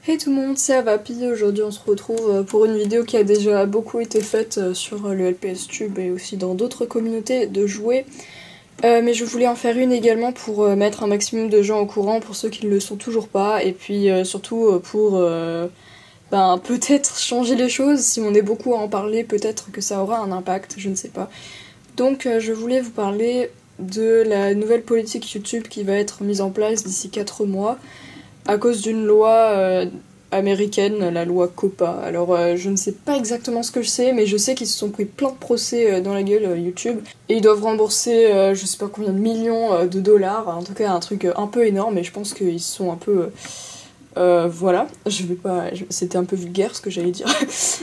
Hey tout le monde, c'est Avapi. Aujourd'hui on se retrouve pour une vidéo qui a déjà beaucoup été faite sur le LPS Tube et aussi dans d'autres communautés de jouets. Mais je voulais en faire une également pour mettre un maximum de gens au courant pour ceux qui ne le sont toujours pas. Et puis surtout pour peut-être changer les choses. Si on est beaucoup à en parler, peut-être que ça aura un impact, je ne sais pas. Donc je voulais vous parler de la nouvelle politique YouTube qui va être mise en place d'ici 4 mois. À cause d'une loi américaine, la loi COPPA. Alors je ne sais pas exactement ce que c'est, mais je sais qu'ils se sont pris plein de procès dans la gueule YouTube. Et ils doivent rembourser je sais pas combien de millions de dollars, en tout cas un truc un peu énorme, et je pense qu'ils sont un peu... voilà, c'était un peu vulgaire ce que j'allais dire.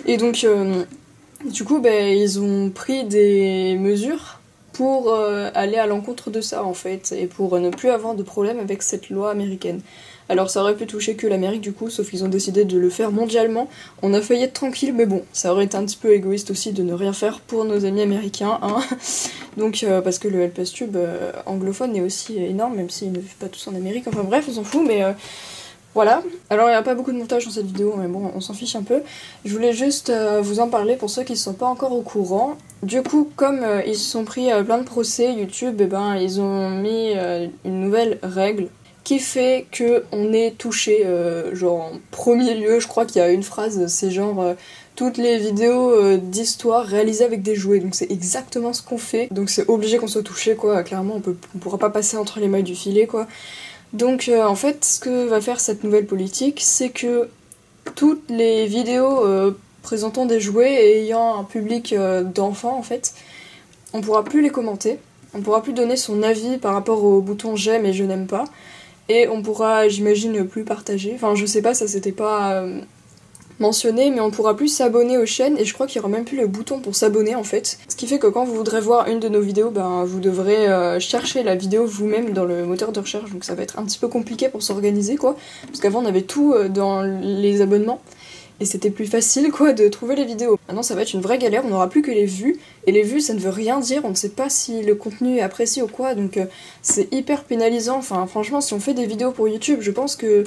Et donc du coup ils ont pris des mesures pour aller à l'encontre de ça en fait, et pour ne plus avoir de problème avec cette loi américaine. Alors ça aurait pu toucher que l'Amérique du coup, sauf qu'ils ont décidé de le faire mondialement. On a failli être tranquille, mais bon, ça aurait été un petit peu égoïste aussi de ne rien faire pour nos amis américains, hein. Donc parce que le LPS Tube anglophone est aussi énorme, même s'ils ne vivent pas tous en Amérique, enfin bref, on s'en fout, mais... Voilà, alors il n'y a pas beaucoup de montage dans cette vidéo, mais bon, on s'en fiche un peu. Je voulais juste vous en parler pour ceux qui ne sont pas encore au courant. Du coup, comme ils se sont pris plein de procès, YouTube, ils ont mis une nouvelle règle qui fait qu'on est touché, genre en premier lieu, je crois qu'il y a une phrase, c'est genre... toutes les vidéos d'histoire réalisées avec des jouets, donc c'est exactement ce qu'on fait. Donc c'est obligé qu'on soit touché, quoi, clairement, on pourra pas passer entre les mailles du filet, quoi. Donc en fait, ce que va faire cette nouvelle politique, c'est que toutes les vidéos présentant des jouets et ayant un public d'enfants, en fait, on pourra plus les commenter, on pourra plus donner son avis par rapport au bouton j'aime et je n'aime pas, et on pourra, j'imagine, plus partager. Enfin, je sais pas, ça c'était pas mentionné, mais on pourra plus s'abonner aux chaînes, et je crois qu'il y aura même plus le bouton pour s'abonner en fait. Ce qui fait que quand vous voudrez voir une de nos vidéos, vous devrez chercher la vidéo vous-même dans le moteur de recherche, donc ça va être un petit peu compliqué pour s'organiser, quoi, parce qu'avant on avait tout dans les abonnements, et c'était plus facile, quoi, de trouver les vidéos. Maintenant ça va être une vraie galère, on n'aura plus que les vues, et les vues ça ne veut rien dire, on ne sait pas si le contenu est apprécié ou quoi, donc c'est hyper pénalisant. Enfin franchement, si on fait des vidéos pour YouTube, je pense que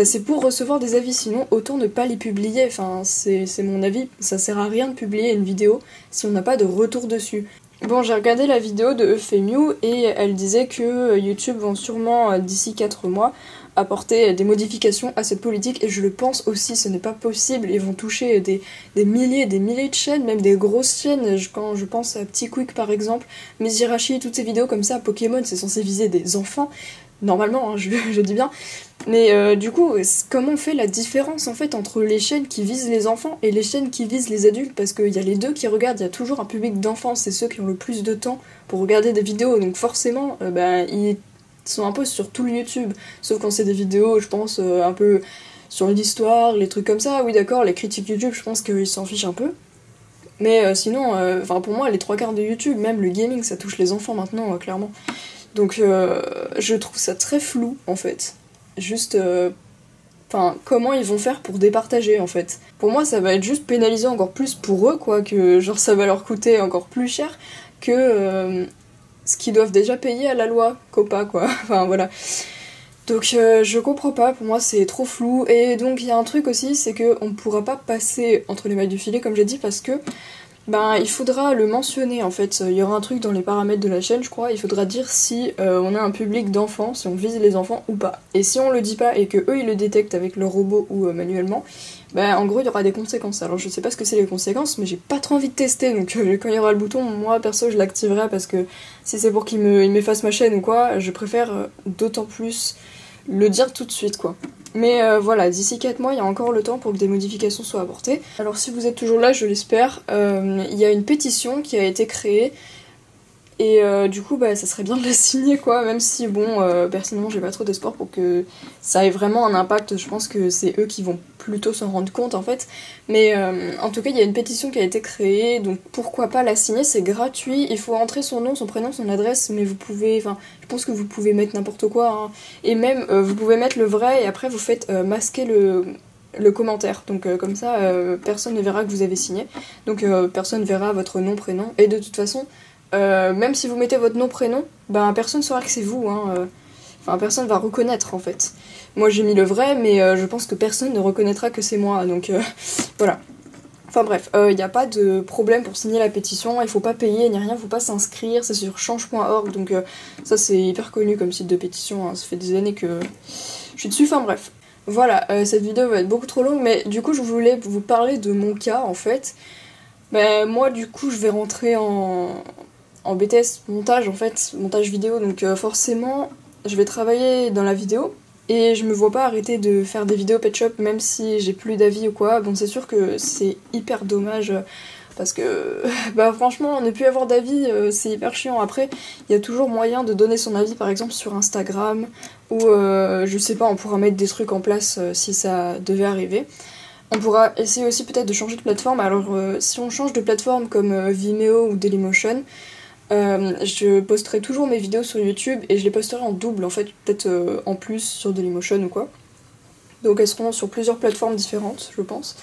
c'est pour recevoir des avis, sinon autant ne pas les publier. Enfin c'est mon avis, ça sert à rien de publier une vidéo si on n'a pas de retour dessus. Bon, j'ai regardé la vidéo de Euphémiou et elle disait que YouTube vont sûrement d'ici 4 mois apporter des modifications à cette politique, et je le pense aussi, ce n'est pas possible. Ils vont toucher des milliers et des milliers de chaînes, même des grosses chaînes, quand je pense à Petit Quick par exemple, Mizirachi, toutes ces vidéos comme ça, Pokémon, c'est censé viser des enfants, normalement, hein, je dis bien. Mais du coup, comment on fait la différence en fait entre les chaînes qui visent les enfants et les chaînes qui visent les adultes? Parce qu'il y a les deux qui regardent, il y a toujours un public d'enfants, c'est ceux qui ont le plus de temps pour regarder des vidéos, donc forcément, ils sont un peu sur tout le YouTube, sauf quand c'est des vidéos, je pense, un peu sur l'histoire, les trucs comme ça. Oui d'accord, les critiques YouTube, je pense qu'ils s'en fichent un peu. Mais sinon, pour moi, les 3 quarts de YouTube, même le gaming, ça touche les enfants maintenant, clairement. Donc je trouve ça très flou, en fait. Juste... comment ils vont faire pour départager, en fait. Pour moi, ça va être juste pénalisé encore plus pour eux, quoi, que genre ça va leur coûter encore plus cher que... ce qu'ils doivent déjà payer à la loi COPPA, quoi. Enfin, voilà. Donc je comprends pas, pour moi c'est trop flou. Et donc il y a un truc aussi, c'est qu'on pourra pas passer entre les mailles du filet, comme j'ai dit, parce que il faudra le mentionner en fait. Il y aura un truc dans les paramètres de la chaîne, je crois, il faudra dire si on a un public d'enfants, si on vise les enfants ou pas. Et si on le dit pas et que eux ils le détectent avec leur robot ou manuellement, en gros il y aura des conséquences. Alors je sais pas ce que c'est les conséquences, mais j'ai pas trop envie de tester, donc quand il y aura le bouton, moi perso je l'activerai, parce que si c'est pour qu'il m'efface ma chaîne ou quoi, je préfère d'autant plus le dire tout de suite, quoi. Mais voilà, d'ici 4 mois, il y a encore le temps pour que des modifications soient apportées. Alors si vous êtes toujours là, je l'espère, il y a une pétition qui a été créée, et du coup, ça serait bien de la signer, quoi, même si, bon, personnellement, j'ai pas trop d'espoir pour que ça ait vraiment un impact. Je pense que c'est eux qui vont plutôt s'en rendre compte, en fait. Mais en tout cas, il y a une pétition qui a été créée, donc pourquoi pas la signer, c'est gratuit. Il faut entrer son nom, son prénom, son adresse, mais vous pouvez... je pense que vous pouvez mettre n'importe quoi, hein. Et même, vous pouvez mettre le vrai, et après, vous faites masquer le commentaire. Donc comme ça, personne ne verra que vous avez signé. Donc personne verra votre nom, prénom, et de toute façon... même si vous mettez votre nom, prénom, personne ne saura que c'est vous, hein. Enfin, personne va reconnaître en fait. Moi j'ai mis le vrai, mais je pense que personne ne reconnaîtra que c'est moi, donc voilà. Enfin bref, il n'y a pas de problème pour signer la pétition, il faut pas payer ni rien, faut pas s'inscrire, c'est sur change.org, donc ça c'est hyper connu comme site de pétition, hein, ça fait des années que je suis dessus, enfin bref. Voilà, cette vidéo va être beaucoup trop longue, mais du coup je voulais vous parler de mon cas en fait. Ben moi du coup je vais rentrer en BTS montage en fait, montage vidéo, donc forcément je vais travailler dans la vidéo. Et je me vois pas arrêter de faire des vidéos pet shop même si j'ai plus d'avis ou quoi. Bon, c'est sûr que c'est hyper dommage parce que bah franchement ne plus avoir d'avis c'est hyper chiant. Après il y a toujours moyen de donner son avis par exemple sur Instagram ou je sais pas, on pourra mettre des trucs en place si ça devait arriver. On pourra essayer aussi peut-être de changer de plateforme. Alors si on change de plateforme comme Vimeo ou Dailymotion, je posterai toujours mes vidéos sur YouTube et je les posterai en double en fait, peut-être en plus sur Dailymotion ou quoi. Donc elles seront sur plusieurs plateformes différentes, je pense.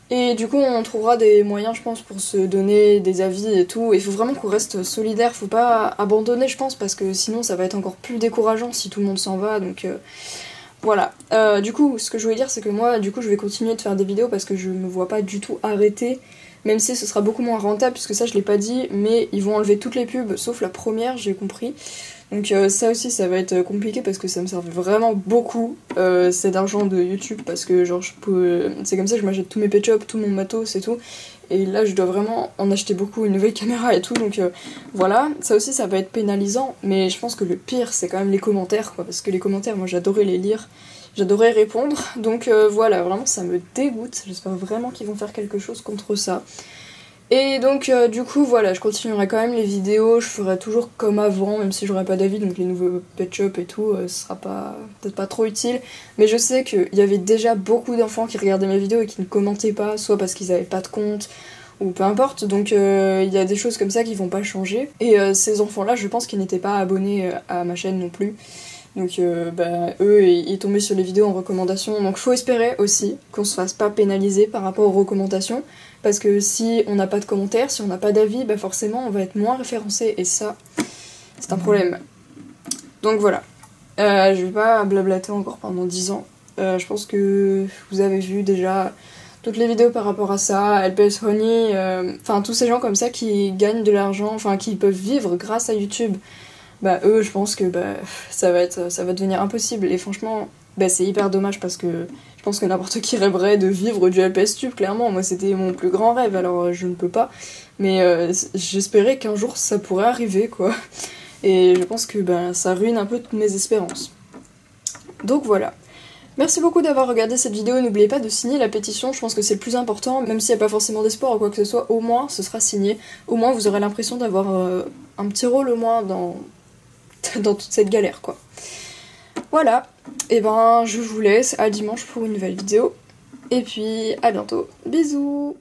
Et du coup on trouvera des moyens je pense pour se donner des avis et tout. Il faut vraiment qu'on reste solidaire, faut pas abandonner je pense parce que sinon ça va être encore plus décourageant si tout le monde s'en va, donc voilà. Du coup ce que je voulais dire c'est que moi du coup je vais continuer de faire des vidéos parce que je me vois pas du tout arrêter. Même si ce sera beaucoup moins rentable, puisque ça je l'ai pas dit, mais ils vont enlever toutes les pubs, sauf la première, j'ai compris. Donc ça aussi ça va être compliqué parce que ça me servait vraiment beaucoup, cet argent de YouTube, parce que genre c'est comme ça que je m'achète tous mes pet shops, tout mon matos et tout. Et là je dois vraiment en acheter beaucoup, une nouvelle caméra et tout, donc voilà. Ça aussi ça va être pénalisant, mais je pense que le pire c'est quand même les commentaires, quoi, parce que les commentaires moi j'adorais les lire. J'adorais répondre, donc voilà, vraiment ça me dégoûte, j'espère vraiment qu'ils vont faire quelque chose contre ça. Et donc du coup voilà, je continuerai quand même les vidéos, je ferai toujours comme avant, même si j'aurai pas d'avis, donc les nouveaux pet shop et tout, ce sera peut-être pas trop utile. Mais je sais qu'il y avait déjà beaucoup d'enfants qui regardaient mes vidéos et qui ne commentaient pas, soit parce qu'ils avaient pas de compte, ou peu importe, donc il y a des choses comme ça qui vont pas changer. Et ces enfants-là, je pense qu'ils n'étaient pas abonnés à ma chaîne non plus. Donc eux ils tombaient sur les vidéos en recommandation, donc faut espérer aussi qu'on se fasse pas pénaliser par rapport aux recommandations, parce que si on n'a pas de commentaires, si on n'a pas d'avis, bah forcément on va être moins référencé et ça c'est un problème. Donc voilà, je vais pas blablater encore pendant 10 ans, je pense que vous avez vu déjà toutes les vidéos par rapport à ça, LPS Honey, enfin tous ces gens comme ça qui gagnent de l'argent, enfin qui peuvent vivre grâce à YouTube. Bah eux je pense que ça va devenir impossible et franchement c'est hyper dommage parce que je pense que n'importe qui rêverait de vivre du LPS Tube, clairement. Moi c'était mon plus grand rêve, alors je ne peux pas, mais j'espérais qu'un jour ça pourrait arriver quoi, et je pense que ça ruine un peu toutes mes espérances. Donc voilà. Merci beaucoup d'avoir regardé cette vidéo, n'oubliez pas de signer la pétition, je pense que c'est le plus important, même s'il n'y a pas forcément d'espoir ou quoi que ce soit, au moins ce sera signé, au moins vous aurez l'impression d'avoir un petit rôle au moins dans toute cette galère quoi. Voilà, et je vous laisse, à dimanche pour une nouvelle vidéo, et puis à bientôt, bisous.